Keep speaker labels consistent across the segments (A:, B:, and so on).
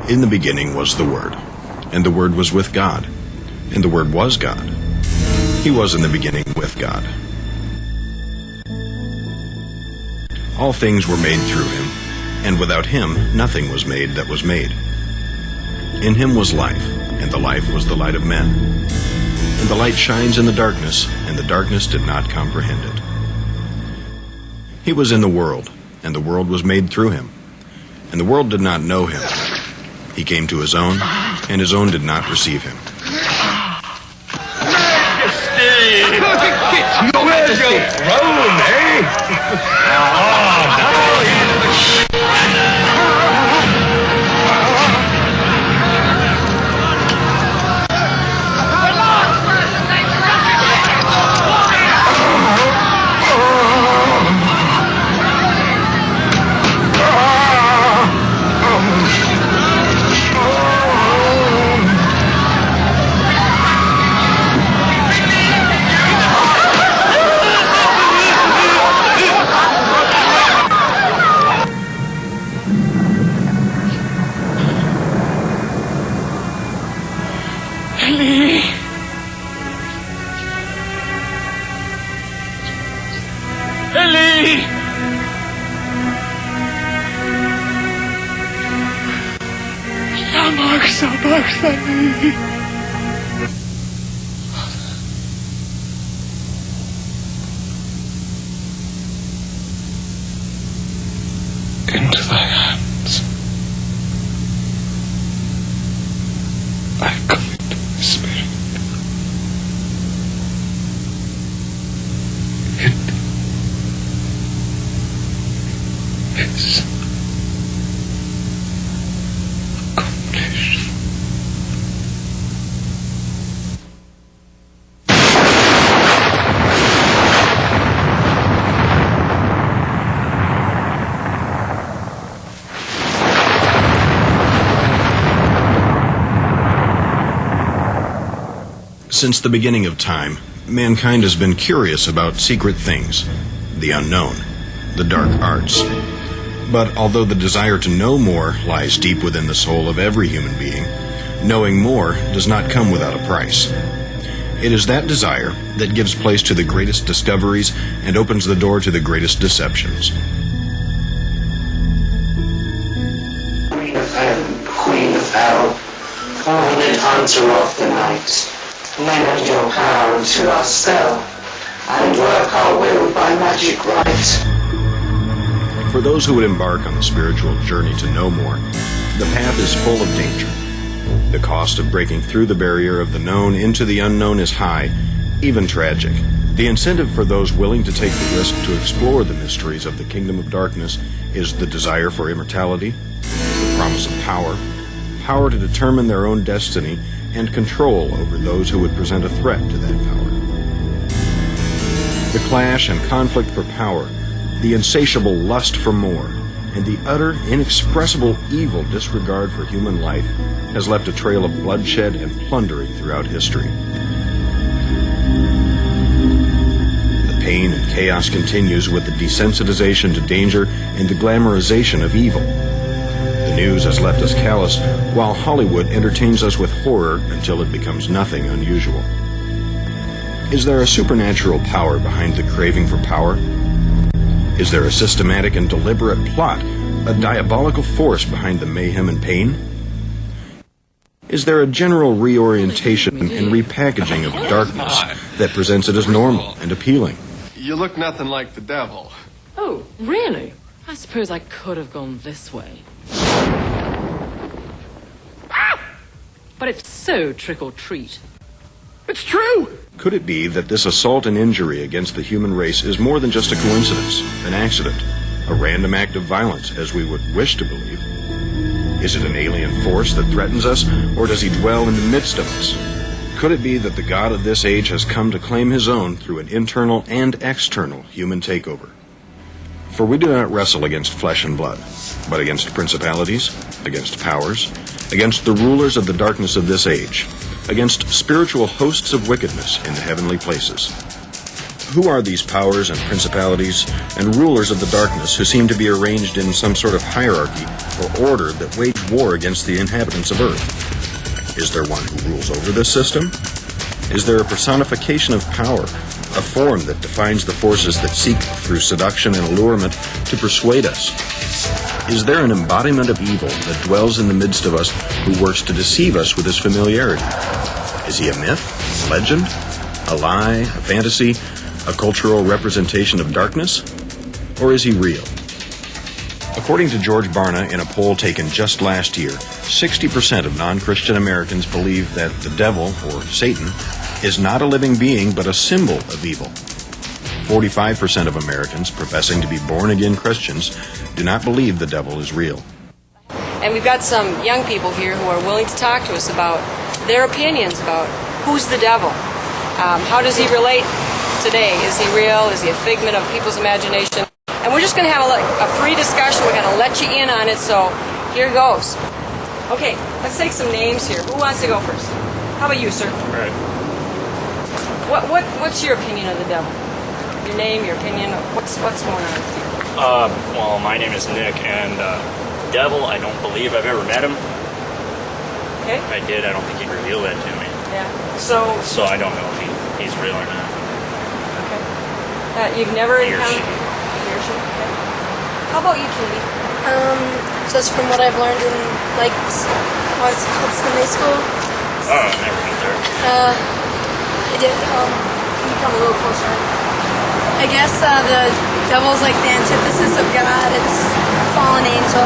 A: In the beginning was the Word, and the Word was with God, and the Word was God. He was in the beginning with God. All things were made through him, and without him nothing was made that was made. In him was life, and the life was the light of men. And the light shines in the darkness, and the darkness did not comprehend it. He was in the world, and the world was made through him, and the world did not know him. He came to his own, and his own did not receive him.
B: Where's your throne, eh?
C: Into thy hands I commit my spirit. It is accomplished.
A: Since the beginning of time, mankind has been curious about secret things, the unknown, the dark arts. But although the desire to know more lies deep within the soul of every human being, knowing more does not come without a price. It is that desire that gives place to the greatest discoveries and opens the door to the greatest deceptions.
D: Queen of heaven, Queen of hell, horned hunter of the night, lend your power unto our spell, and work our will by magic right.
A: For those who would embark on the spiritual journey to know more, the path is full of danger. The cost of breaking through the barrier of the known into the unknown is high, even tragic. The incentive for those willing to take the risk to explore the mysteries of the kingdom of darkness is the desire for immortality, the promise of power, power to determine their own destiny, and control over those who would present a threat to that power. The clash and conflict for power, the insatiable lust for more, and the utter, inexpressible evil disregard for human life has left a trail of bloodshed and plundering throughout history. The pain and chaos continues with the desensitization to danger and the glamorization of evil. The news has left us callous, while Hollywood entertains us with horror until it becomes nothing unusual. Is there a supernatural power behind the craving for power? Is there a systematic and deliberate plot, a diabolical force behind the mayhem and pain? Is there a general reorientation and repackaging of darkness that presents it as normal and appealing?
E: You look nothing like the devil.
F: Oh, really? I suppose I could have gone this way. But it's so trick or treat.
E: It's true!
A: Could it be that this assault and injury against the human race is more than just a coincidence, an accident, a random act of violence, as we would wish to believe? Is it an alien force that threatens us, or does he dwell in the midst of us? Could it be that the God of this age has come to claim his own through an internal and external human takeover? For we do not wrestle against flesh and blood, but against principalities, against powers, against the rulers of the darkness of this age, against spiritual hosts of wickedness in the heavenly places. Who are these powers and principalities and rulers of the darkness who seem to be arranged in some sort of hierarchy or order that wage war against the inhabitants of Earth? Is there one who rules over this system? Is there a personification of power, a form that defines the forces that seek through seduction and allurement to persuade us? Is there an embodiment of evil that dwells in the midst of us who works to deceive us with his familiarity? Is he a myth, a legend, a lie, a fantasy, a cultural representation of darkness? Or is he real? According to George Barna in a poll taken just last year, 60% of non-Christian Americans believe that the devil, or Satan, is not a living being but a symbol of evil. 45% of Americans, professing to be born-again Christians, do not believe the devil is real.
G: And we've got some young people here who are willing to talk to us about their opinions about who's the devil. How does he relate today? Is he real? Is he a figment of people's imagination? And we're just going to have a free discussion. We're going to let you in on it, so here goes. Okay, let's take some names here. Who wants to go first? How about you, sir?
B: All right.
G: What's your opinion of the devil? Your name, your opinion, what's going on with you?
H: Well, my name is Nick, and devil, I don't believe I've ever met him.
G: Okay.
H: If I did, I don't think he'd reveal that to me.
G: Yeah. So
H: I don't know if he's real or not.
G: okay. You've never
H: He or
G: encountered.
H: she.
G: He or she. Okay. How about you, Katie?
I: Just from what I've learned in, like, what's Sunday school.
H: Oh, I've never been there.
I: I did,
G: Can you come a little closer?
I: I guess, the devil's like the antithesis of God. It's a fallen angel.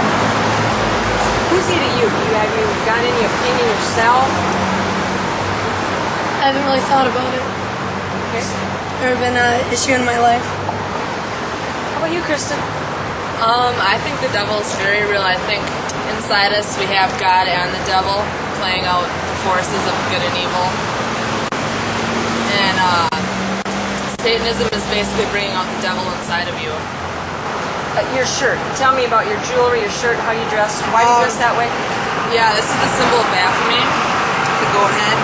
G: Who's he to you? Have you got any opinion yourself?
I: I haven't really thought about it.
G: Okay.
I: Never been an issue in my life.
G: How about you, Kristen?
J: I think the devil's very real. I think inside us we have God and the devil playing out the forces of good and evil. And Satanism is basically bringing out the devil inside of you.
G: Your shirt. Tell me about your jewelry, your shirt, how you dress. Why do you dress that way?
J: Yeah, this is the symbol of Baphomet, the goat head,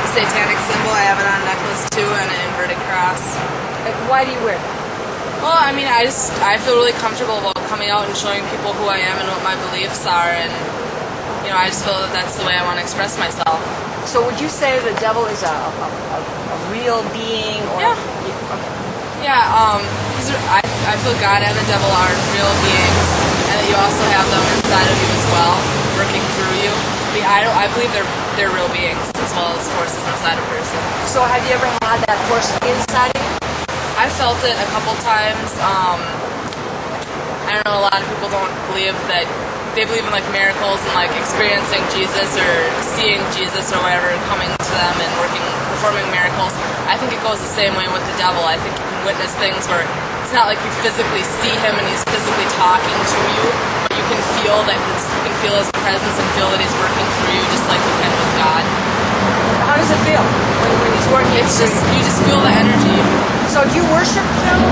J: the satanic symbol. I have it on a necklace too, and an inverted cross.
G: Why do you wear that?
J: Well, I mean, I feel really comfortable about coming out and showing people who I am and what my beliefs are, and I just feel that that's the way I want to express myself.
G: So would you say the devil is a real being? Or
J: Yeah. Yeah, I feel God and the devil are real beings, and that you also have them inside of you as well, working through you. I believe they're real beings as well as forces inside a person.
G: So have you ever had that force inside of you?
J: I felt it a couple times. I don't know, a lot of people don't believe that. They believe in like miracles and like experiencing Jesus or seeing Jesus or whatever coming to them and performing miracles. I think it goes the same way with the devil. I think you can witness things where it's not like you physically see him and he's physically talking to you, but you can feel his presence and feel that he's working through you just like you can with God.
G: How does it feel when he's working?
J: It's just, you just feel the energy.
G: So do you worship the devil?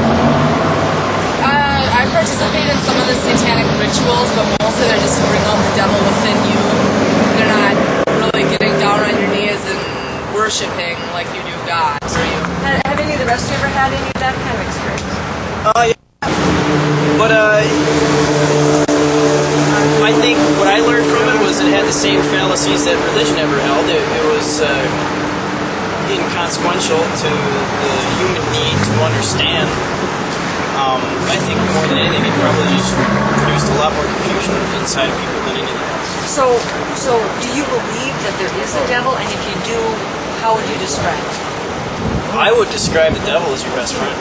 J: I participate in some of the satanic rituals, but mostly they're just to bring out the devil within you. They're not really getting down on your knees and worshiping like you do God.
G: Have any of the rest of you ever had any of that kind of experience?
K: Yeah. But I think what I learned from it was it had the same fallacies that religion ever held. It was inconsequential to the human need to understand. I think more than anything, it probably just produced a lot more confusion inside of people than anything else.
G: So do you believe that there is a devil? And if you do, how would you describe it?
K: I would describe the devil as your best friend.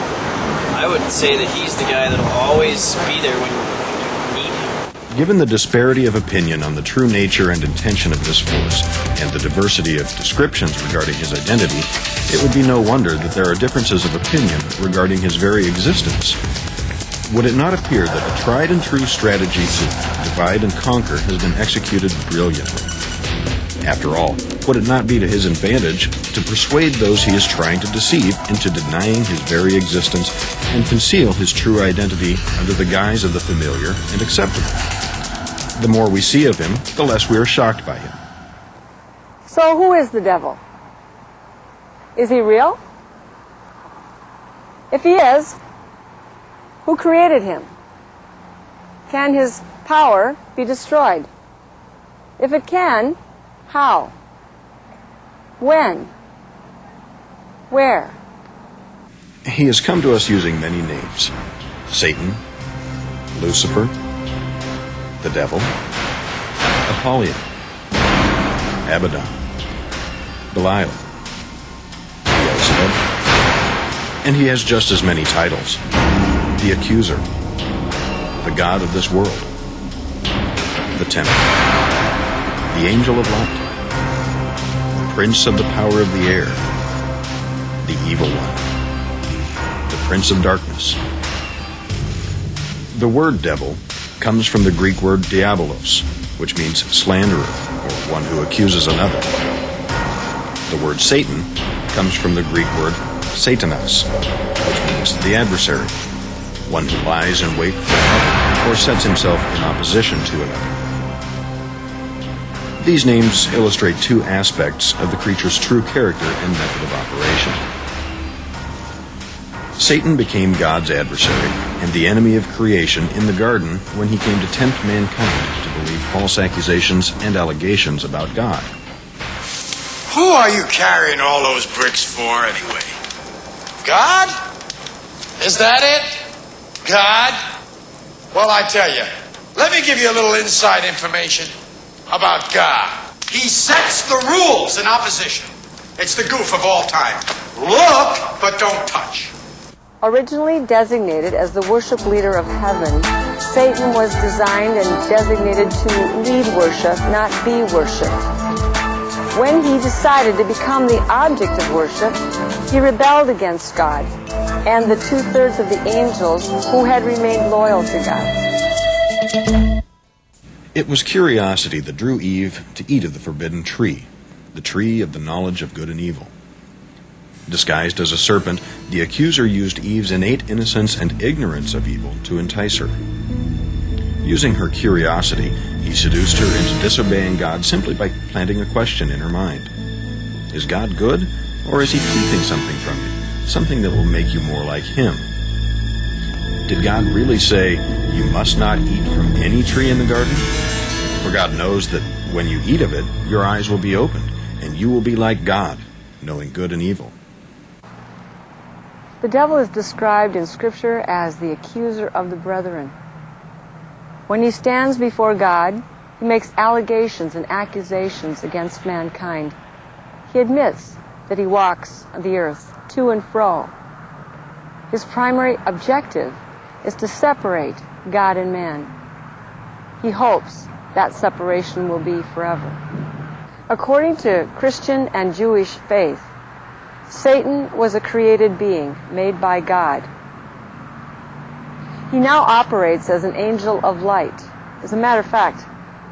K: I would say that he's the guy that'll always be there when you need him.
A: Given the disparity of opinion on the true nature and intention of this force, and the diversity of descriptions regarding his identity, it would be no wonder that there are differences of opinion regarding his very existence. Would it not appear that a tried and true strategy to divide and conquer has been executed brilliantly? After all, would it not be to his advantage to persuade those he is trying to deceive into denying his very existence and conceal his true identity under the guise of the familiar and acceptable? The more we see of him, the less we are shocked by him.
G: So who is the devil? Is he real? If he is, who created him? Can his power be destroyed? If it can, how? When? Where?
A: He has come to us using many names: Satan, Lucifer, the devil, Apollyon, Abaddon, Belial, Beelzebub, and he has just as many titles: the accuser, the god of this world, the tempter, the angel of light, the prince of the power of the air, the evil one, the prince of darkness. The word devil comes from the Greek word diabolos, which means slanderer, or one who accuses another. The word Satan comes from the Greek word satanas, which means the adversary, one who lies in wait for another, or sets himself in opposition to another. These names illustrate two aspects of the creature's true character and method of operation. Satan became God's adversary and the enemy of creation in the garden when he came to tempt mankind to believe false accusations and allegations about God.
L: Who are you carrying all those bricks for anyway? God? Is that it? God? Well, I tell you, let me give you a little inside information about God. He sets the rules in opposition. It's the goof of all time. Look, but don't touch.
G: Originally designated as the worship leader of heaven, Satan was designed and designated to lead worship, not be worshipped. When he decided to become the object of worship, he rebelled against God and the 2/3 of the angels who had remained loyal to God.
A: It was curiosity that drew Eve to eat of the forbidden tree, the tree of the knowledge of good and evil. Disguised as a serpent, the accuser used Eve's innate innocence and ignorance of evil to entice her. Using her curiosity, he seduced her into disobeying God simply by planting a question in her mind. Is God good, or is he keeping something from you, something that will make you more like him? Did God really say, you must not eat from any tree in the garden? For God knows that when you eat of it, your eyes will be opened, and you will be like God, knowing good and evil.
G: The devil is described in Scripture as the accuser of the brethren. When he stands before God, he makes allegations and accusations against mankind. He admits that he walks the earth to and fro. His primary objective is to separate God and man. He hopes that separation will be forever. According to Christian and Jewish faith, Satan was a created being made by God. He now operates as an angel of light. As a matter of fact,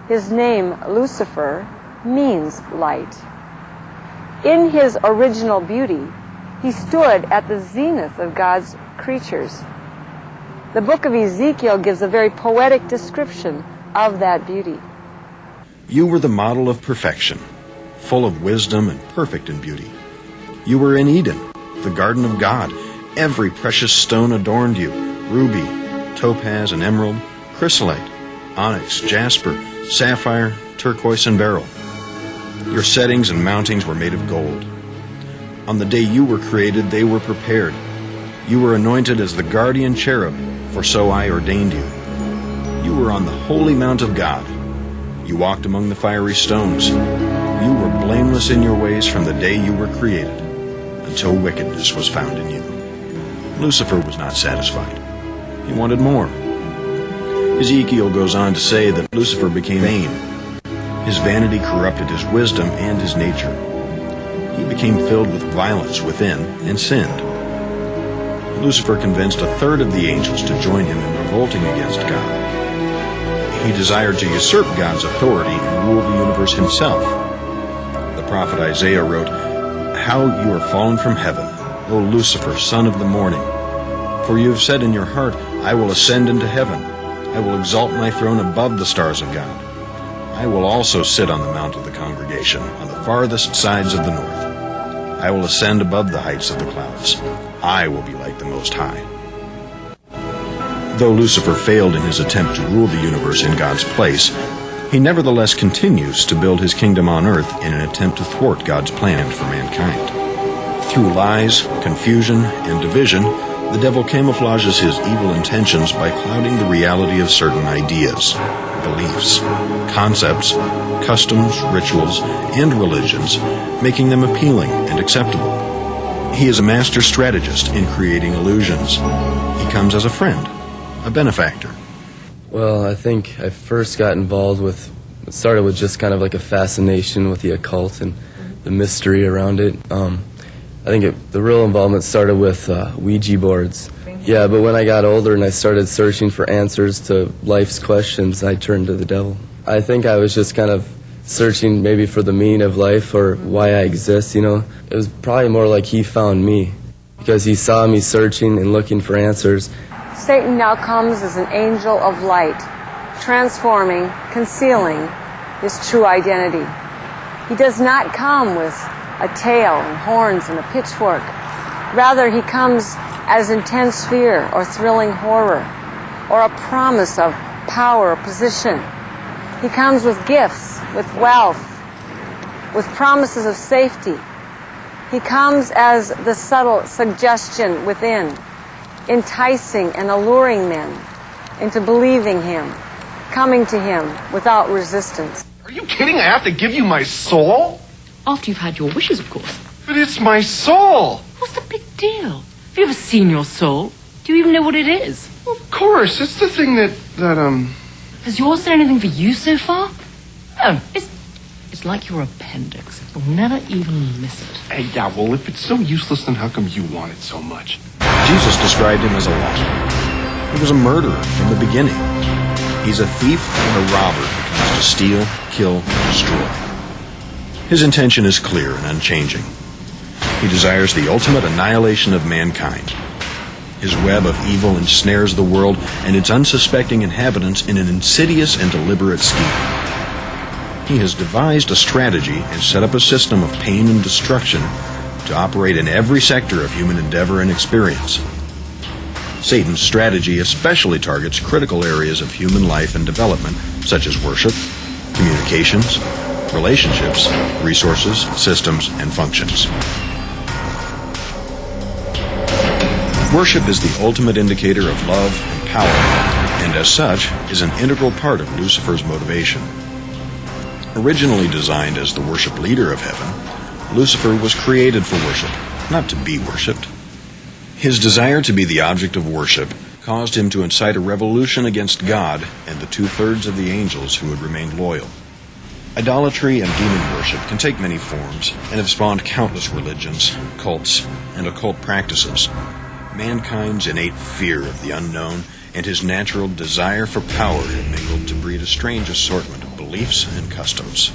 G: his name, Lucifer, means light. In his original beauty, he stood at the zenith of God's creatures. The book of Ezekiel gives a very poetic description of that beauty.
A: You were the model of perfection, full of wisdom and perfect in beauty. You were in Eden, the garden of God. Every precious stone adorned you: ruby, topaz and emerald, chrysolite, onyx, jasper, sapphire, turquoise and beryl. Your settings and mountings were made of gold. On the day you were created, they were prepared. You were anointed as the guardian cherub, for so I ordained you. You were on the holy mount of God. You walked among the fiery stones. You were blameless in your ways from the day you were created, until wickedness was found in you. Lucifer was not satisfied. He wanted more. Ezekiel goes on to say that Lucifer became vain. His vanity corrupted his wisdom and his nature. He became filled with violence within and sinned. Lucifer convinced 1/3 of the angels to join him in revolting against God. He desired to usurp God's authority and rule the universe himself. The prophet Isaiah wrote, "How you are fallen from heaven, O Lucifer, son of the morning. For you have said in your heart, I will ascend into heaven. I will exalt my throne above the stars of God. I will also sit on the mount of the congregation, on the farthest sides of the north. I will ascend above the heights of the clouds. I will be like like the Most High. Though Lucifer failed in his attempt to rule the universe in God's place, he nevertheless continues to build his kingdom on earth in an attempt to thwart God's plan for mankind. Through lies, confusion, and division, the devil camouflages his evil intentions by clouding the reality of certain ideas, beliefs, concepts, customs, rituals, and religions, making them appealing and acceptable. He is a master strategist in creating illusions. He comes as a friend, a benefactor.
M: Well, I think I first got involved with, it started with just kind of like a fascination with the occult and the mystery around it. I think the real involvement started with Ouija boards. Yeah, but when I got older and I started searching for answers to life's questions, I turned to the devil. I think I was just kind of searching maybe for the meaning of life or why I exist, you know. It was probably more like he found me because he saw me searching and looking for answers.
N: Satan now comes as an angel of light, transforming, concealing his true identity. He does not come with a tail and horns and a pitchfork. Rather, he comes as intense fear or thrilling horror or a promise of power or position. He comes with gifts, with wealth, with promises of safety. He comes as the subtle suggestion within, enticing and alluring men into believing him, coming to him without resistance.
E: Are you kidding? I have to give you my soul?
F: After you've had your wishes, of course.
E: But it's my soul!
F: What's the big deal? Have you ever seen your soul? Do you even know what it is?
E: Well, of course, it's the thing that
F: Has yours done anything for you so far? No, it's like your appendix. You'll never even miss it.
E: Hey, yeah, well, if it's so useless, then how come you want it so much?
A: Jesus described him as a liar. He was a murderer from the beginning. He's a thief and a robber who comes to steal, kill, and destroy. His intention is clear and unchanging. He desires the ultimate annihilation of mankind. His web of evil ensnares the world and its unsuspecting inhabitants in an insidious and deliberate scheme. He has devised a strategy and set up a system of pain and destruction to operate in every sector of human endeavor and experience. Satan's strategy especially targets critical areas of human life and development, such as worship, communications, relationships, resources, systems, and functions. Worship is the ultimate indicator of love and power, and as such is an integral part of Lucifer's motivation. Originally designed as the worship leader of heaven, Lucifer was created for worship, not to be worshipped. His desire to be the object of worship caused him to incite a revolution against God and the 2/3 of the angels who had remained loyal. Idolatry and demon worship can take many forms and have spawned countless religions, cults, and occult practices. Mankind's innate fear of the unknown and his natural desire for power have mingled to breed a strange assortment of beliefs and customs.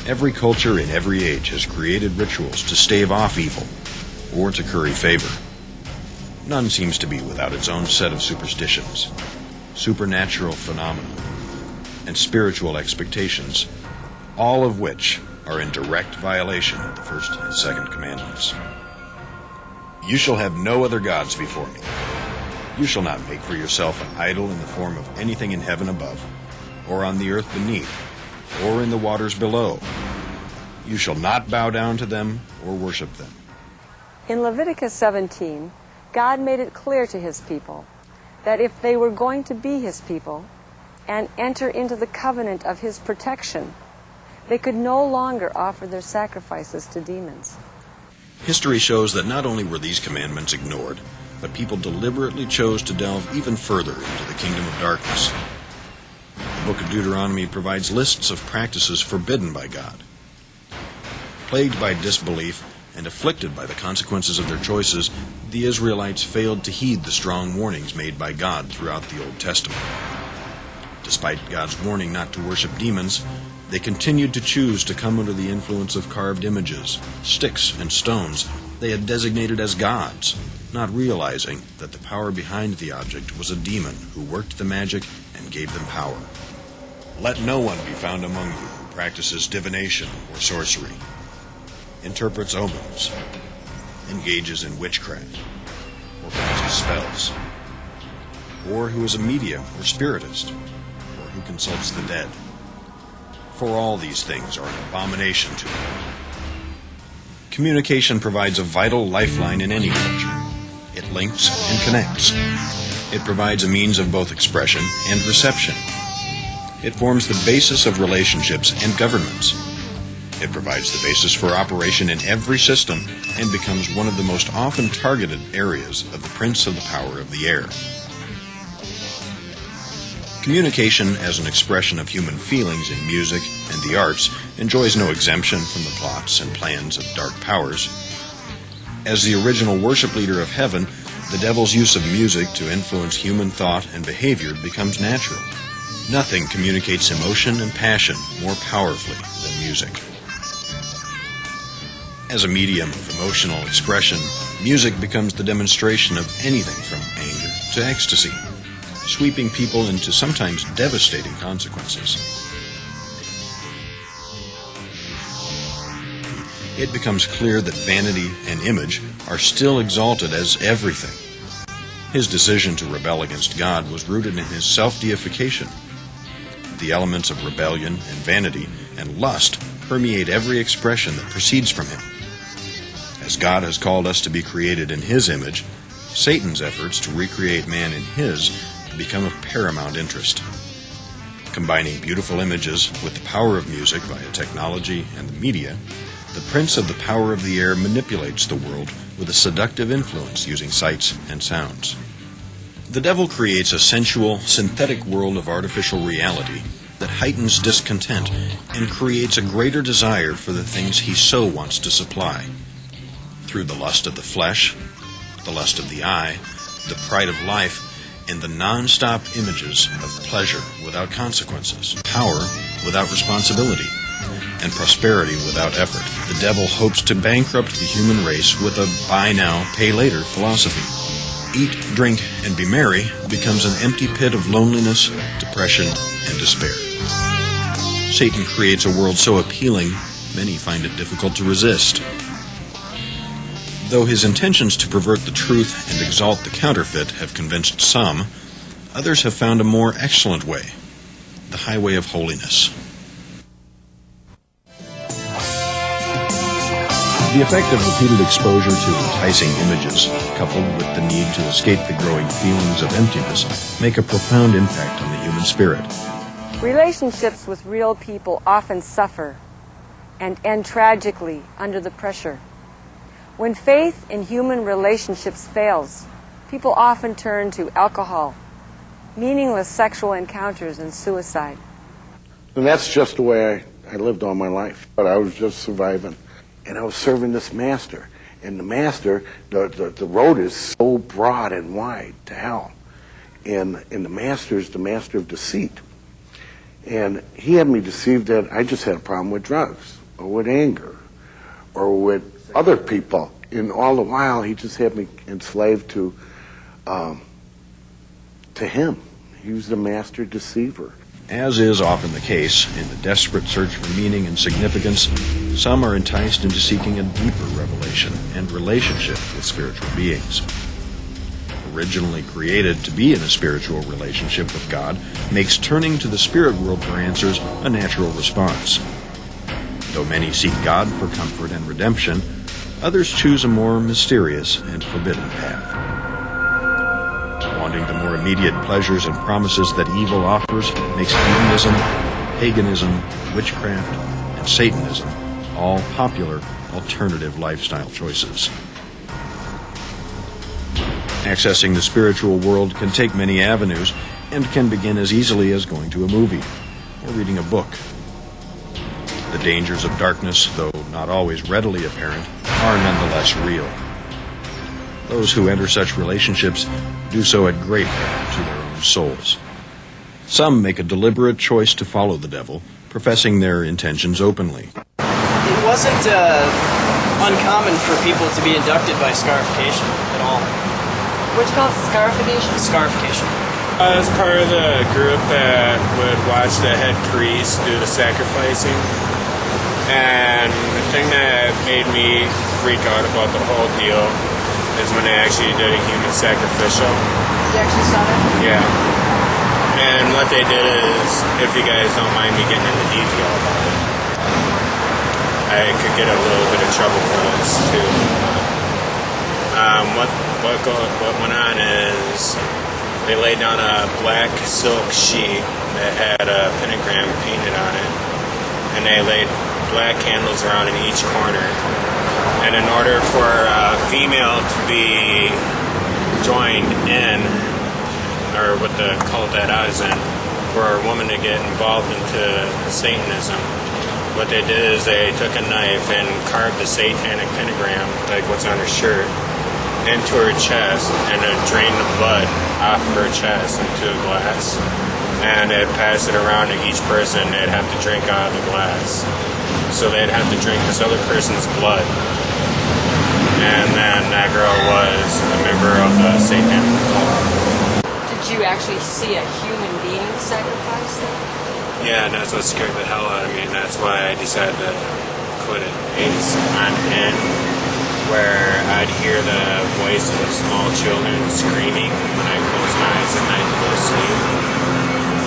A: Every culture in every age has created rituals to stave off evil or to curry favor. None seems to be without its own set of superstitions, supernatural phenomena, and spiritual expectations, all of which are in direct violation of the first and second commandments. You shall have no other gods before me. You shall not make for yourself an idol in the form of anything in heaven above, or on the earth beneath, or in the waters below. You shall not bow down to them or worship them.
N: In Leviticus 17, God made it clear to his people that if they were going to be his people and enter into the covenant of his protection, they could no longer offer their sacrifices to demons.
A: History shows that not only were these commandments ignored, but people deliberately chose to delve even further into the kingdom of darkness. The book of Deuteronomy provides lists of practices forbidden by God. Plagued by disbelief and afflicted by the consequences of their choices, the Israelites failed to heed the strong warnings made by God throughout the Old Testament. Despite God's warning not to worship demons, they continued to choose to come under the influence of carved images, sticks, and stones they had designated as gods, not realizing that the power behind the object was a demon who worked the magic and gave them power. Let no one be found among you who practices divination or sorcery, interprets omens, engages in witchcraft, casts spells, or who is a medium or spiritist, or who consults the dead. For all these things are an abomination to God. Communication provides a vital lifeline in any culture. It links and connects. It provides a means of both expression and reception. It forms the basis of relationships and governments. It provides the basis for operation in every system and becomes one of the most often targeted areas of the prince of the power of the air. Communication as an expression of human feelings in music and the arts enjoys no exemption from the plots and plans of dark powers. As the original worship leader of heaven, the devil's use of music to influence human thought and behavior becomes natural. Nothing communicates emotion and passion more powerfully than music. As a medium of emotional expression, music becomes the demonstration of anything from anger to ecstasy, sweeping people into sometimes devastating consequences. It becomes clear that vanity and image are still exalted as everything. His decision to rebel against God was rooted in his self-deification. The elements of rebellion and vanity and lust permeate every expression that proceeds from him. As God has called us to be created in his image, Satan's efforts to recreate man in his become of paramount interest. Combining beautiful images with the power of music via technology and the media, the prince of the power of the air manipulates the world with a seductive influence using sights and sounds. The devil creates a sensual, synthetic world of artificial reality that heightens discontent and creates a greater desire for the things he so wants to supply. Through the lust of the flesh, the lust of the eye, the pride of life, and the non-stop images of pleasure without consequences, power without responsibility, and prosperity without effort, the devil hopes to bankrupt the human race with a buy now, pay later philosophy. Eat, drink, and be merry becomes an empty pit of loneliness, depression, and despair. Satan creates a world so appealing, many find it difficult to resist. Though his intentions to pervert the truth and exalt the counterfeit have convinced some, others have found a more excellent way, the highway of holiness. The effect of repeated exposure to enticing images, coupled with the need to escape the growing feelings of emptiness, make a profound impact on the human spirit.
N: Relationships with real people often suffer and end tragically under the pressure. When faith in human relationships fails, people often turn to alcohol, meaningless sexual encounters, and suicide.
O: And that's just the way I lived all my life. But I was just surviving. And I was serving this master. And the master, the road is so broad and wide to hell. And the master is the master of deceit. And he had me deceived that I just had a problem with drugs, or with anger, or with other people. And all the while, he just had me enslaved to him. He was the master deceiver.
A: As is often the case, in the desperate search for meaning and significance, some are enticed into seeking a deeper revelation and relationship with spiritual beings. Originally created to be in a spiritual relationship with God makes turning to the spirit world for answers a natural response. Though many seek God for comfort and redemption, others choose a more mysterious and forbidden path. Wanting the more immediate pleasures and promises that evil offers makes hedonism, paganism, witchcraft, and Satanism all popular alternative lifestyle choices. Accessing the spiritual world can take many avenues and can begin as easily as going to a movie or reading a book. The dangers of darkness, though not always readily apparent, are nonetheless real. Those who enter such relationships do so at great peril to their own souls. Some make a deliberate choice to follow the devil, professing their intentions openly.
K: It wasn't uncommon for people to be inducted by scarification at all.
G: What's called scarification?
K: Scarification.
P: I was part of the group that would watch the head priest do the sacrificing. And the thing that made me freak out about the whole deal is when they actually did a human sacrificial.
G: You actually saw that?
P: Yeah. And what they did is, if you guys don't mind me getting into detail about it, I could get a little bit of trouble for this too. What went on is they laid down a black silk sheet that had a pentagram painted on it, and they laid black candles around in each corner. And in order for a female to be joined in, or what the cult that I was in, for a woman to get involved into Satanism, what they did is they took a knife and carved the satanic pentagram, like what's on her shirt, into her chest, and then drained the blood off of her chest into a glass. And they'd pass it around to each person. They'd have to drink out of the glass. So they'd have to drink this other person's blood. And then that girl was a member of the satanic cult.
G: Did you actually see a human being sacrifice them?
P: Yeah, and that's what scared the hell out of me, and that's why I decided to quit it. It's on end where I'd hear the voice of small children screaming when I close my eyes at night to go to sleep.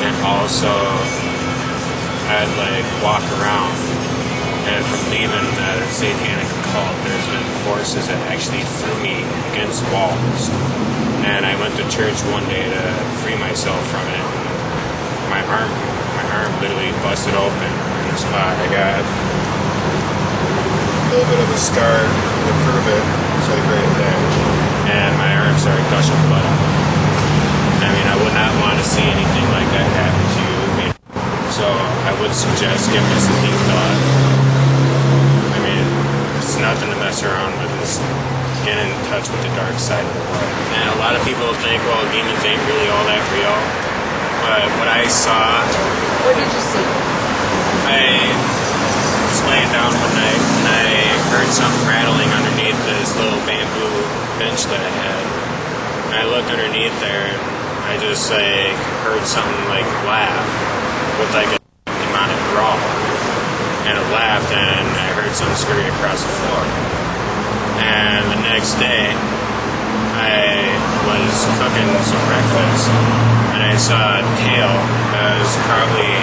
P: And also, I'd walk around, and from leaving the satanic cult, there's been forces that actually threw me against walls. And I went to church one day to free myself from it. My arm literally busted open in the spot. I got a little bit of a scar to prove it. It's right there. And my arm started gushing blood. I mean, I would not want to see anything like that happen to you. So I would suggest giving this a deep thought. I mean, it's nothing to mess around with. It's getting in touch with the dark side of the world. And a lot of people think, well, demons ain't really all that real. But what I saw...
G: What did you see?
P: I was laying down one night and I heard something rattling underneath this little bamboo bench that I had. And I looked underneath there and I just heard something laugh with a demonic growl. And it laughed and I heard something scurry across the floor. And the next day I was cooking some breakfast and I saw a tail that was probably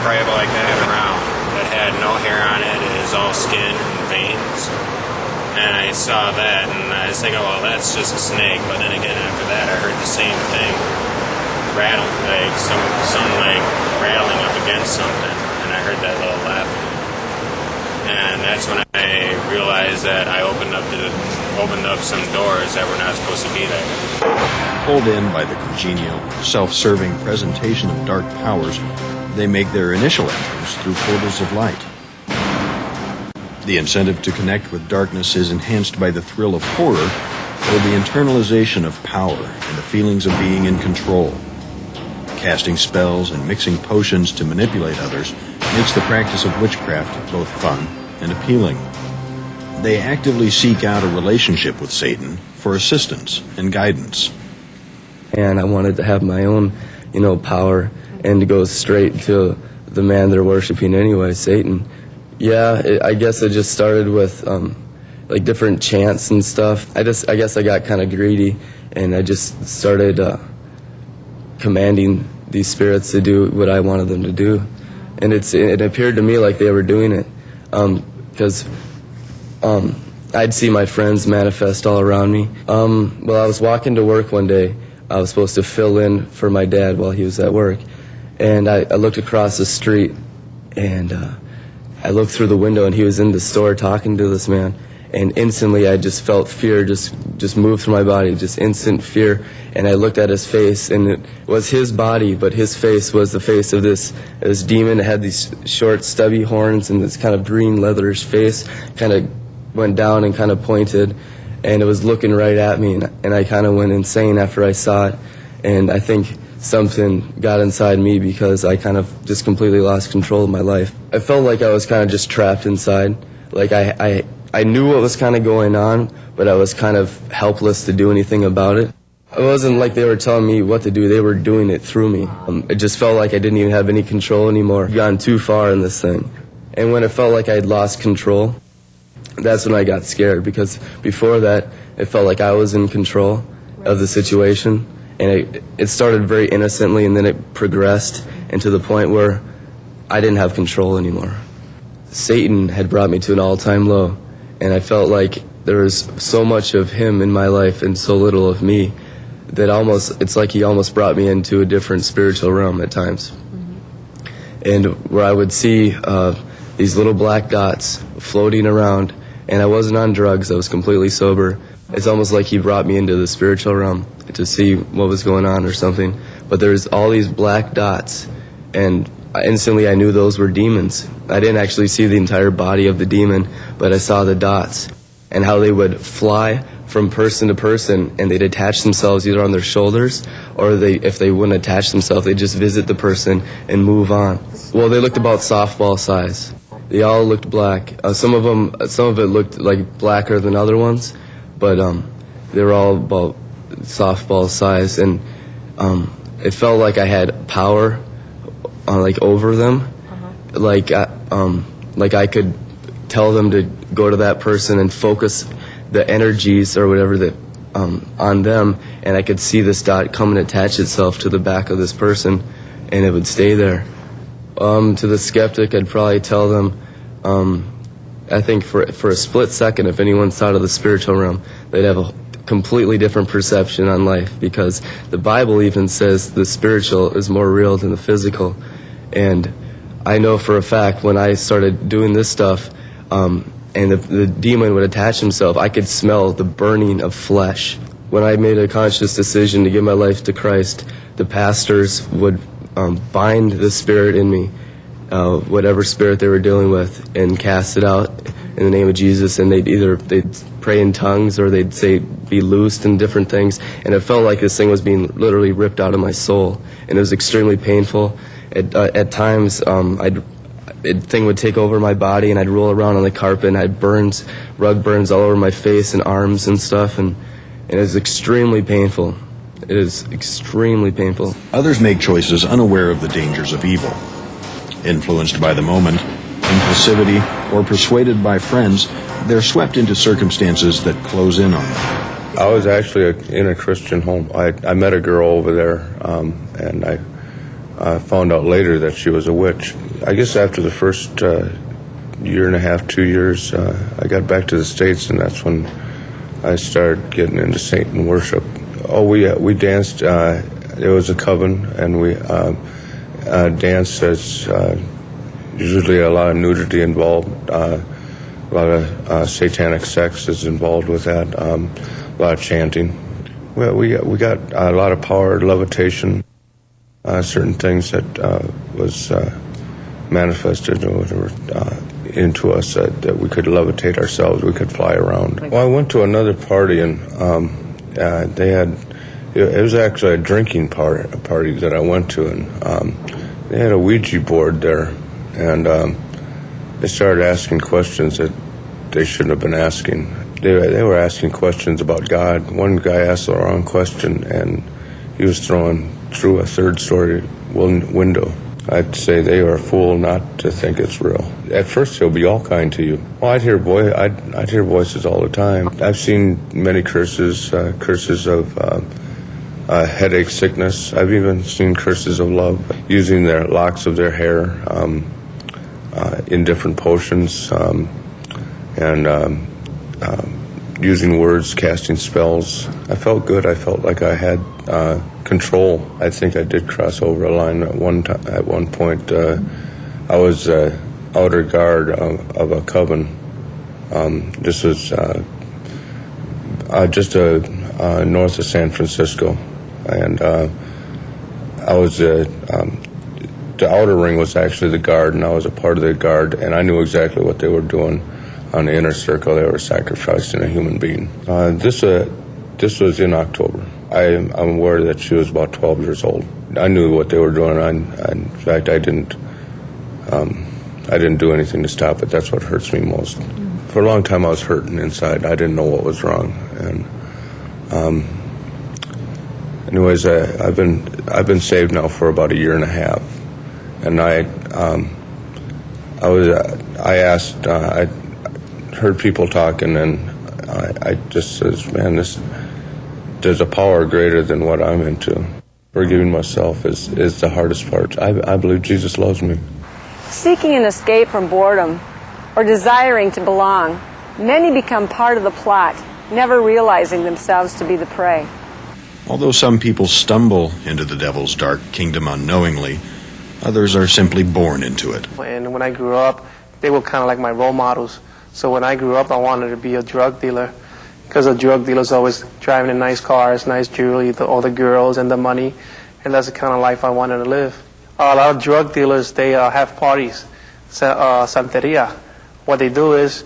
P: about like that around, that had no hair on it. It was all skin and veins. And I saw that and I was thinking, well, that's just a snake. But then again, after that, I heard the same thing rattle, some rattling up against something, and I heard that little laughing. And that's when I realized that I opened up some doors that were not supposed to be there.
A: Pulled in by the congenial, self-serving presentation of dark powers, they make their initial entrance through portals of light. The incentive to connect with darkness is enhanced by the thrill of horror or the internalization of power and the feelings of being in control. Casting spells and mixing potions to manipulate others makes the practice of witchcraft both fun and appealing. They actively seek out a relationship with Satan for assistance and guidance.
M: And I wanted to have my own, power and to go straight to the man they're worshiping anyway, Satan. Yeah, I guess it just started with different chants and stuff. I guess I got kind of greedy and I just started commanding these spirits to do what I wanted them to do. And it appeared to me like they were doing it because I'd see my friends manifest all around me. Well, I was walking to work one day. I was supposed to fill in for my dad while he was at work. And I looked across the street, and I looked through the window, and he was in the store talking to this man. And instantly, I just felt fear just move through my body, just instant fear. And I looked at his face, and it was his body, but his face was the face of this demon. It had these short, stubby horns, and this kind of green leatherish face kind of went down and kind of pointed. And it was looking right at me, and I kind of went insane after I saw it. And I think something got inside me because I kind of just completely lost control of my life. I felt like I was kind of just trapped inside. Like I knew what was kind of going on, but I was kind of helpless to do anything about it. It wasn't like they were telling me what to do. They were doing it through me. It just felt like I didn't even have any control anymore. I'd gone too far in this thing. And when it felt like I had lost control, that's when I got scared, because before that, it felt like I was in control of the situation. And it started very innocently, and then it progressed into the point where I didn't have control anymore. Satan had brought me to an all-time low, and I felt like there was so much of him in my life and so little of me that it's like he almost brought me into a different spiritual realm at times. And where I would see these little black dots floating around, and I wasn't on drugs, I was completely sober. It's almost like he brought me into the spiritual realm to see what was going on or something. But there's all these black dots, and instantly I knew those were demons. I didn't actually see the entire body of the demon, but I saw the dots and how they would fly from person to person, and they'd attach themselves either on their shoulders, or if they wouldn't attach themselves, they'd just visit the person and move on. Well, they looked about softball size. They all looked black. Some of it looked like blacker than other ones, but they were all about softball size, and it felt like I had power, like over them, like I could tell them to go to that person and focus the energies or whatever that on them, and I could see this dot come and attach itself to the back of this person, and it would stay there. To the skeptic, I'd probably tell them, I think for a split second, if anyone's out of the spiritual realm, they'd have a completely different perception on life, because the Bible even says the spiritual is more real than the physical. And I know for a fact when I started doing this stuff, and the demon would attach himself, I could smell the burning of flesh. When I made a conscious decision to give my life to Christ, the pastors would bind the spirit in me, whatever spirit they were dealing with, and cast it out in the name of Jesus. And they'd pray in tongues, or they'd say be loosed and different things. And it felt like this thing was being literally ripped out of my soul, and it was extremely painful. At times, the thing would take over my body, and I'd roll around on the carpet, and I had rug burns all over my face and arms and stuff, and it was extremely painful. It is extremely painful.
A: Others make choices unaware of the dangers of evil. Influenced by the moment, impulsivity, or persuaded by friends, they're swept into circumstances that close in on them.
C: I was actually in a Christian home. I met a girl over there, and I found out later that she was a witch. I guess after the first year and a half, 2 years, I got back to the States, and that's when I started getting into Satan worship. Oh, we danced. It was a coven, and we danced. As usually a lot of nudity involved, a lot of satanic sex is involved with that, a lot of chanting. Well, we got a lot of power, levitation, certain things that was manifested into us that we could levitate ourselves, we could fly around. Well, I went to another party, and they had, it was actually a drinking party that I went to, and they had a Ouija board there, and they started asking questions that they shouldn't have been asking. They were asking questions about God. One guy asked the wrong question, and he was thrown through a third-story window. I'd say they are a fool not to think it's real. At first, he'll be all kind to you. Well, I'd hear voices all the time. I've seen many curses of headache, sickness. I've even seen curses of love, using their locks of their hair in different potions, and using words, casting spells. I felt good. I felt like I had control. I think I did cross over a line at one point. I was outer guard of a coven. This was just north of San Francisco, and I was the outer ring was actually the guard, and I was a part of the guard, and I knew exactly what they were doing. On the inner circle, they were sacrificing a human being. This was in October. I'm aware that she was about 12 years old. I knew what they were doing. In fact, I didn't do anything to stop it. That's what hurts me most. For a long time, I was hurting inside. I didn't know what was wrong. And anyways, I've been saved now for about a year and a half, and I heard people talking, and I just says, man, there's a power greater than what I'm into. Forgiving myself is the hardest part. I believe Jesus loves me.
N: Seeking an escape from boredom or desiring to belong, many become part of the plot, never realizing themselves to be the prey.
A: Although some people stumble into the devil's dark kingdom unknowingly, others are simply born into it.
Q: And when I grew up, they were kind of like my role models. So when I grew up, I wanted to be a drug dealer, because a drug dealer's always driving in nice cars, nice jewelry, all the girls and the money, and that's the kind of life I wanted to live. A lot of drug dealers, they have parties, Santeria. What they do is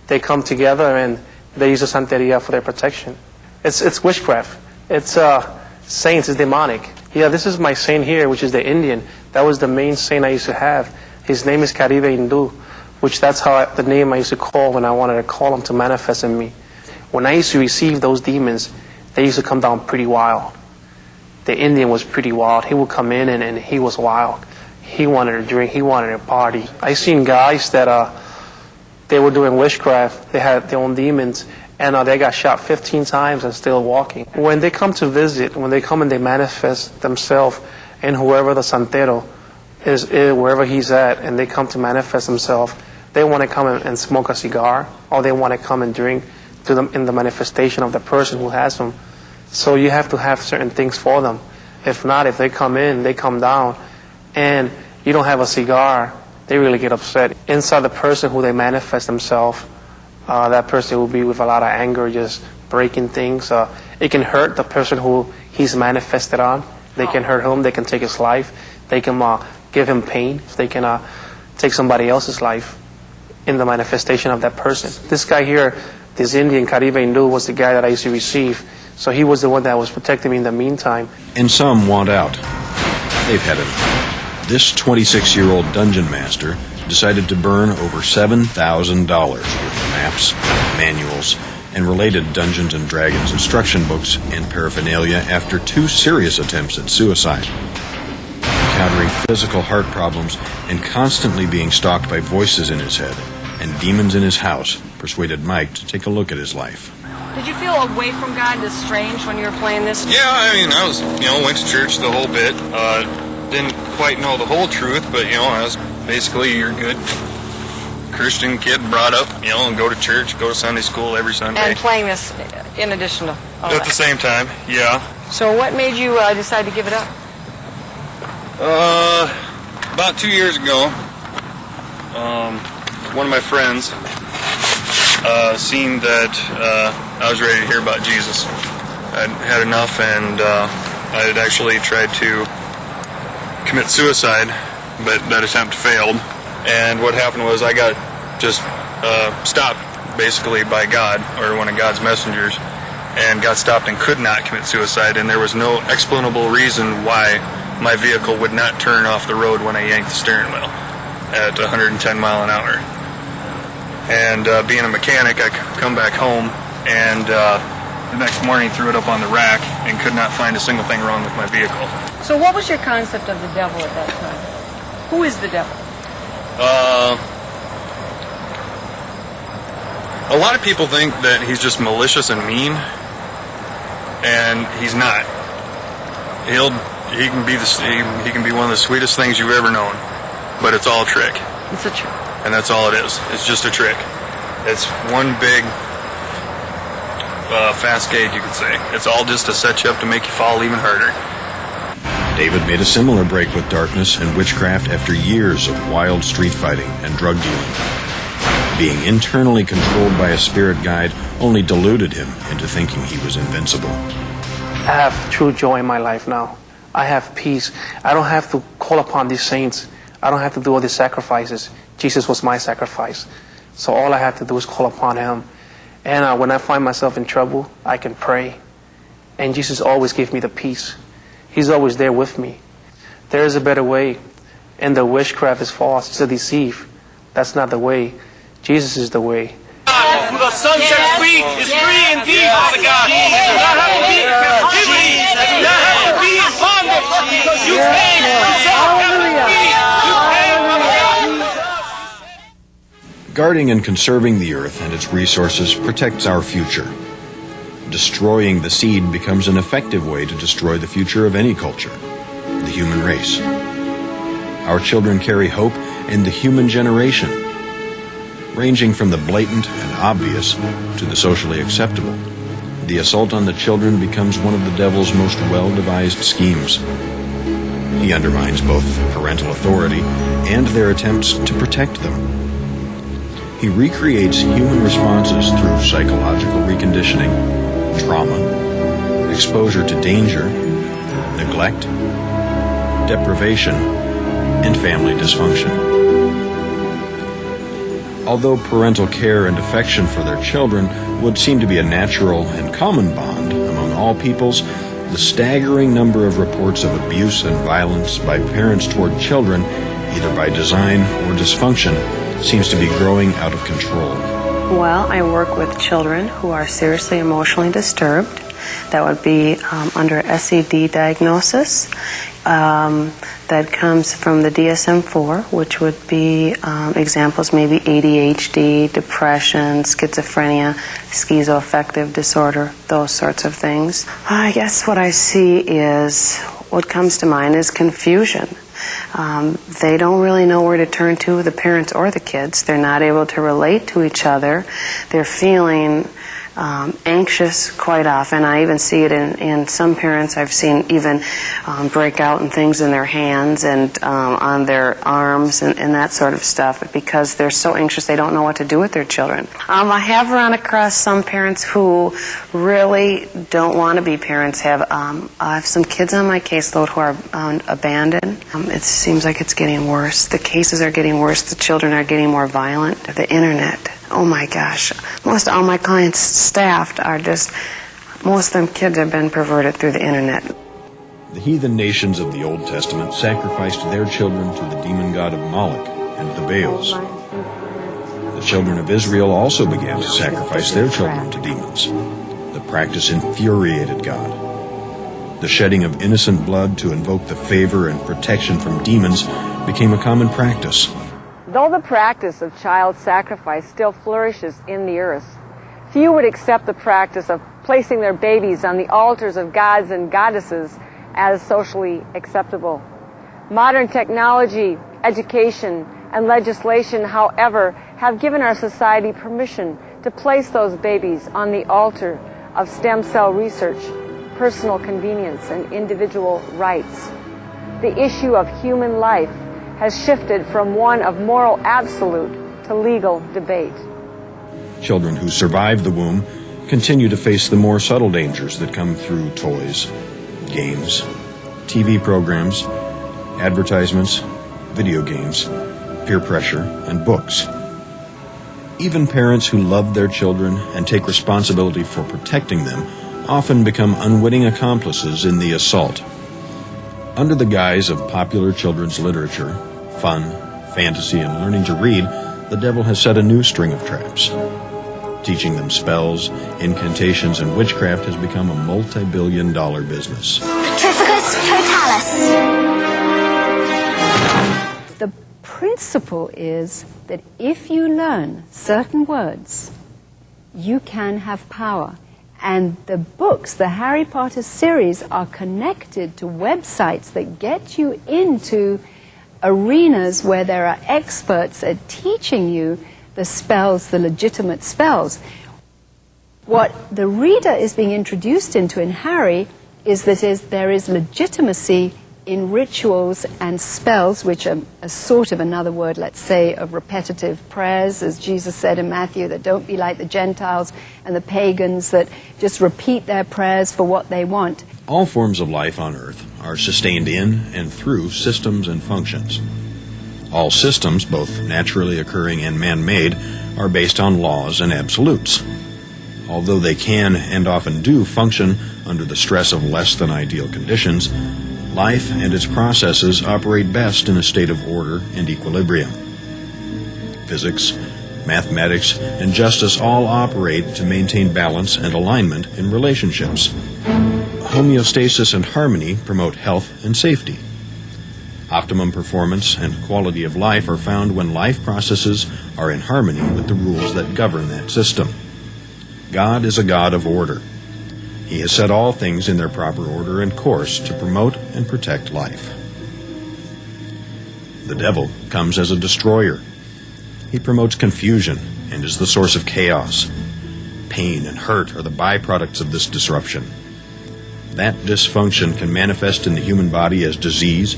Q: they come together and they use a Santeria for their protection. It's witchcraft. It's saints, it's demonic. Yeah, this is my saint here, which is the Indian. That was the main saint I used to have. His name is Caribe Hindu, which that's the name I used to call when I wanted to call him to manifest in me. When I used to receive those demons, they used to come down pretty wild. The Indian was pretty wild. He would come in and he was wild. He wanted to drink. He wanted to party. I seen guys that they were doing witchcraft. They had their own demons, and they got shot 15 times and still walking. When they come to visit, when they come and they manifest themselves in whoever the santero is, wherever he's at, and they come to manifest themselves, they want to come and smoke a cigar, or they want to come and drink to them in the manifestation of the person who has them. So you have to have certain things for them. If not, if they come in, they come down, and you don't have a cigar, they really get upset. Inside the person who they manifest themselves, that person will be with a lot of anger, just breaking things. It can hurt the person who he's manifested on. They can hurt him. They can take his life. They can give him pain. They can take somebody else's life in the manifestation of that person. This guy here, this Indian, Caribe Hindu, was the guy that I used to receive. So he was the one that was protecting me in the meantime.
A: And some want out. They've had it. This 26-year-old dungeon master decided to burn over $7,000 worth of maps, manuals, and related Dungeons & Dragons instruction books and paraphernalia after 2 serious attempts at suicide. Encountering physical heart problems and constantly being stalked by voices in his head and demons in his house persuaded Mike to take a look at his life.
G: Did you feel away from God and estranged when you were playing this?
R: Yeah, I mean, I was, went to church the whole bit. Didn't quite know the whole truth, but, I was basically your good Christian kid brought up, and go to church, go to Sunday school every Sunday.
G: And playing this in addition to all
R: At the same time, yeah.
G: So what made you decide to give it up?
R: About 2 years ago, one of my friends seen that I was ready to hear about Jesus. I'd had enough, and I had actually tried to commit suicide, but that attempt failed. And what happened was I got just stopped, basically, by God, or one of God's messengers, and got stopped and could not commit suicide, and there was no explainable reason why my vehicle would not turn off the road when I yanked the steering wheel at 110 mile an hour. And being a mechanic, I come back home, and the next morning threw it up on the rack and could not find a single thing wrong with my vehicle.
G: So what was your concept of the devil at that time? Who is the devil?
R: A lot of people think that he's just malicious and mean, and he's not. He can be one of the sweetest things you've ever known, but it's all a trick.
G: It's a trick.
R: And that's all it is. It's just a trick. It's one big cascade, you could say. It's all just to set you up to make you fall even harder.
A: David made a similar break with darkness and witchcraft after years of wild street fighting and drug dealing. Being internally controlled by a spirit guide only deluded him into thinking he was invincible.
Q: I have true joy in my life now. I have peace. I don't have to call upon these saints. I don't have to do all these sacrifices. Jesus was my sacrifice. So all I have to do is call upon him. And when I find myself in trouble, I can pray. And Jesus always gives me the peace. He's always there with me. There is a better way. And the witchcraft is false. It's a deceive. That's not the way. Jesus is the way.
B: Who the Son sets free is free indeed, Father God. You do not have to be in captivity. You do not have to be in bondage. Because you came yourself captivity. You came, Father God.
A: Guarding and conserving the earth and its resources protects our future. Destroying the seed becomes an effective way to destroy the future of any culture, the human race. Our children carry hope in the human generation, ranging from the blatant and obvious to the socially acceptable. The assault on the children becomes one of the devil's most well-devised schemes. He undermines both parental authority and their attempts to protect them. He recreates human responses through psychological reconditioning, trauma, exposure to danger, neglect, deprivation, and family dysfunction. Although parental care and affection for their children would seem to be a natural and common bond among all peoples, the staggering number of reports of abuse and violence by parents toward children, either by design or dysfunction, seems to be growing out of control.
N: Well, I work with children who are seriously emotionally disturbed. That would be under SED diagnosis. That comes from the DSM-4, which would be examples maybe ADHD, depression, schizophrenia, schizoaffective disorder, those sorts of things. I guess what I see is, what comes to mind is confusion. They don't really know where to turn to, the parents or the kids. They're not able to relate to each other. They're feeling anxious quite often. I even see it in some parents. I've seen even break out in things in their hands and on their arms and that sort of stuff, because they're so anxious they don't know what to do with their children. I have run across some parents who really don't want to be parents. I have some kids on my caseload who are abandoned. It seems like it's getting worse. The cases are getting worse. The children are getting more violent. The internet. Oh my gosh. Most of all my clients staffed are just, most of them kids have been perverted through the internet.
A: The heathen nations of the Old Testament sacrificed their children to the demon god of Moloch and the Baals. The children of Israel also began to sacrifice their children to demons. The practice infuriated God. The shedding of innocent blood to invoke the favor and protection from demons became a common practice.
N: Though the practice of child sacrifice still flourishes in the earth, few would accept the practice of placing their babies on the altars of gods and goddesses as socially acceptable. Modern technology, education, and legislation, however, have given our society permission to place those babies on the altar of stem cell research, personal convenience, and individual rights. The issue of human life has shifted from one of moral absolute to legal debate.
A: Children who survive the womb continue to face the more subtle dangers that come through toys, games, TV programs, advertisements, video games, peer pressure, and books. Even parents who love their children and take responsibility for protecting them often become unwitting accomplices in the assault. Under the guise of popular children's literature, fun, fantasy, and learning to read, the devil has set a new string of traps. Teaching them spells, incantations, and witchcraft has become a multi-billion-dollar business.
S: Petrificus totalis.
T: The principle is that if you learn certain words, you can have power. And the books, the Harry Potter series, are connected to websites that get you into arenas where there are experts at teaching you the spells, the legitimate spells. What the reader is being introduced into in Harry is that there is legitimacy in rituals and spells, which are a sort of another word, let's say, of repetitive prayers, as Jesus said in Matthew, that don't be like the Gentiles and the pagans that just repeat their prayers for what they want.
A: All forms of life on Earth are sustained in and through systems and functions. All systems, both naturally occurring and man-made, are based on laws and absolutes. Although they can and often do function under the stress of less than ideal conditions, life and its processes operate best in a state of order and equilibrium. Physics, mathematics, and justice all operate to maintain balance and alignment in relationships. Homeostasis and harmony promote health and safety. Optimum performance and quality of life are found when life processes are in harmony with the rules that govern that system. God is a God of order. He has set all things in their proper order and course to promote and protect life. The devil comes as a destroyer. He promotes confusion and is the source of chaos. Pain and hurt are the byproducts of this disruption. That dysfunction can manifest in the human body as disease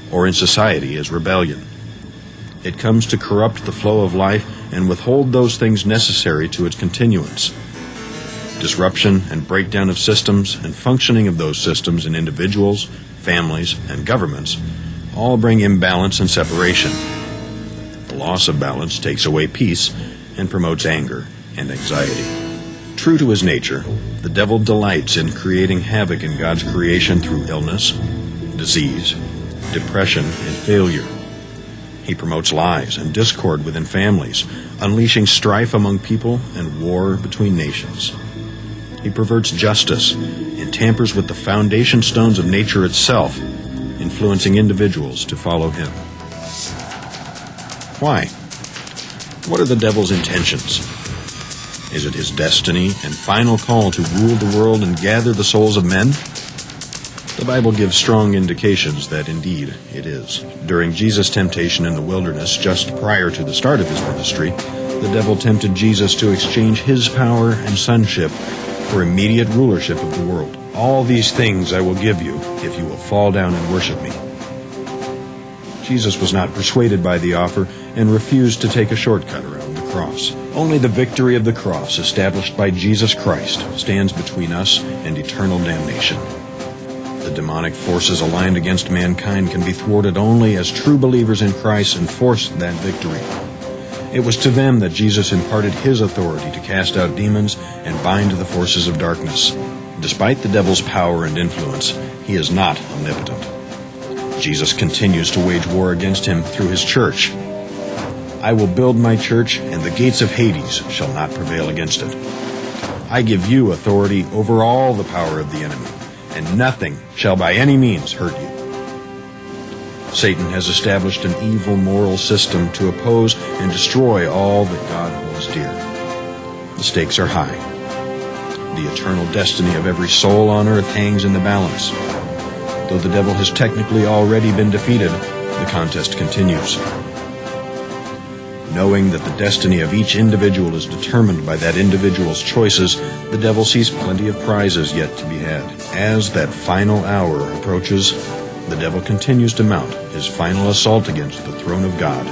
A: or in society as rebellion. It comes to corrupt the flow of life and withhold those things necessary to its continuance. Disruption and breakdown of systems and functioning of those systems in individuals, families, and governments all bring imbalance and separation. The loss of balance takes away peace and promotes anger and anxiety. True to his nature, the devil delights in creating havoc in God's creation through illness, disease, depression, and failure. He promotes lies and discord within families, unleashing strife among people and war between nations. He perverts justice and tampers with the foundation stones of nature itself, influencing individuals to follow him. Why? What are the devil's intentions? Is it his destiny and final call to rule the world and gather the souls of men? The Bible gives strong indications that indeed it is. During Jesus' temptation in the wilderness, just prior to the start of his ministry, the devil tempted Jesus to exchange his power and sonship for immediate rulership of the world. All these things I will give you if you will fall down and worship me. Jesus was not persuaded by the offer and refused to take a shortcut around the cross. Only the victory of the cross, established by Jesus Christ, stands between us and eternal damnation. The demonic forces aligned against mankind can be thwarted only as true believers in Christ enforce that victory. It was to them that Jesus imparted his authority to cast out demons and bind the forces of darkness. Despite the devil's power and influence, he is not omnipotent. Jesus continues to wage war against him through his church. I will build my church, and the gates of Hades shall not prevail against it. I give you authority over all the power of the enemy, and nothing shall by any means hurt you. Satan has established an evil moral system to oppose and destroy all that God holds dear. The stakes are high. The eternal destiny of every soul on earth hangs in the balance. Though the devil has technically already been defeated, the contest continues. Knowing that the destiny of each individual is determined by that individual's choices, the devil sees plenty of prizes yet to be had. As that final hour approaches, the devil continues to mount his final assault against the throne of God,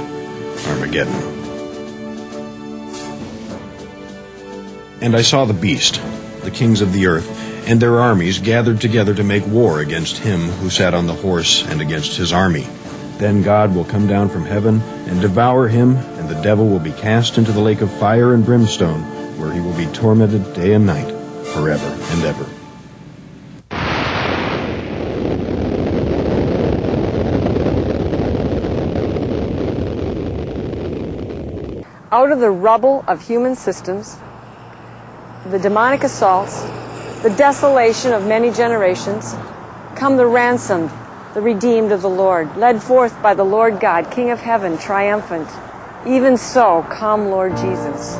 A: Armageddon. And I saw the beast, the kings of the earth, and their armies gathered together to make war against him who sat on the horse and against his army. Then God will come down from heaven and devour him, and the devil will be cast into the lake of fire and brimstone, where he will be tormented day and night, forever and ever.
N: Out of the rubble of human systems, the demonic assaults, the desolation of many generations, come the ransomed, the redeemed of the Lord, led forth by the Lord God, King of heaven, triumphant. Even so, come, Lord Jesus.